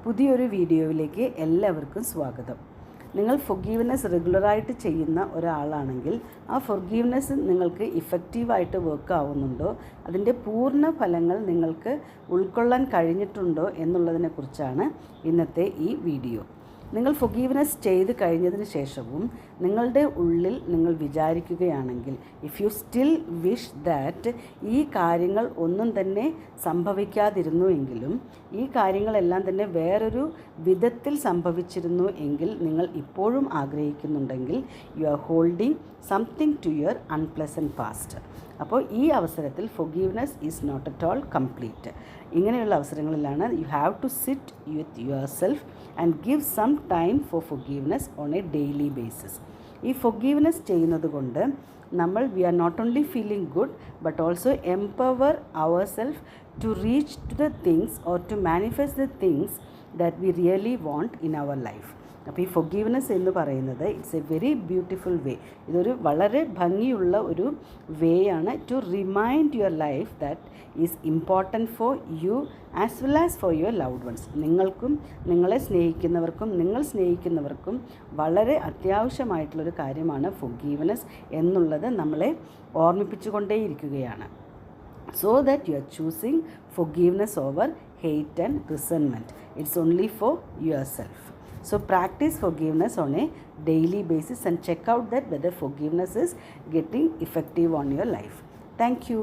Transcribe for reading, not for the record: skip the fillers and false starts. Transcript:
പുതിയൊരു വീഡിയോയിലേക്ക് എല്ലാവർക്കും സ്വാഗതം. നിങ്ങൾ ഫൊർഗീവ്നെസ് റെഗുലറായിട്ട് ചെയ്യുന്ന ഒരാളാണെങ്കിൽ ആ ഫൊർഗീവ്നെസ് നിങ്ങൾക്ക് ഇഫക്റ്റീവായിട്ട് വർക്ക് ആവുന്നുണ്ടോ, അതിൻ്റെ പൂർണ്ണ ഫലങ്ങൾ നിങ്ങൾക്ക് ഉൾക്കൊള്ളാൻ കഴിഞ്ഞിട്ടുണ്ടോ എന്നുള്ളതിനെക്കുറിച്ചാണ് ഇന്നത്തെ ഈ വീഡിയോ. നിങ്ങൾ ഫൊർഗീവ്നെസ് ചെയ്ത് കഴിഞ്ഞതിന് ശേഷവും നിങ്ങളുടെ ഉള്ളിൽ നിങ്ങൾ വിചാരിക്കുകയാണെങ്കിൽ, if you still wish that ഈ കാര്യങ്ങൾ ഒന്നും തന്നെ സംഭവിക്കാതിരുന്നു എങ്കിലും ഈ കാര്യങ്ങളെല്ലാം തന്നെ വേറൊരു വിധത്തിൽ സംഭവിച്ചിരുന്നു എങ്കിൽ നിങ്ങൾ ഇപ്പോഴും ആഗ്രഹിക്കുന്നുണ്ടെങ്കിൽ, you are holding something to your unpleasant past. അപ്പോൾ ഈ അവസരത്തിൽ forgiveness is not at all complete. ഇങ്ങനെയുള്ള അവസരങ്ങളിലാണ് you have to sit with your self and give some time for forgiveness on a daily basis. ഈ forgiveness ചെയ്യുന്നത് കൊണ്ട് നമ്മൾ we are not only feeling good but also empower our self to reach to the things or to manifest the things that we really want in our life. അപ്പോൾ ഈ forgiveness എന്ന് പറയുന്നത് it's a very beautiful way. ഇതൊരു വളരെ ഭംഗിയുള്ള ഒരു way ആണ് to remind your life that is important for you as well as for your loved ones. നിങ്ങൾക്കും നിങ്ങളെ സ്നേഹിക്കുന്നവർക്കും നിങ്ങൾ സ്നേഹിക്കുന്നവർക്കും വളരെ അത്യാവശ്യമായിട്ടുള്ളൊരു കാര്യമാണ് ഫൊർഗീവ്നെസ് എന്നുള്ളത് നമ്മളെ ഓർമ്മിപ്പിച്ചുകൊണ്ടേയിരിക്കുകയാണ്. So that you are choosing forgiveness over hate and resentment. It's only for yourself. So practice forgiveness on a daily basis and check out that whether forgiveness is getting effective on your life. Thank you.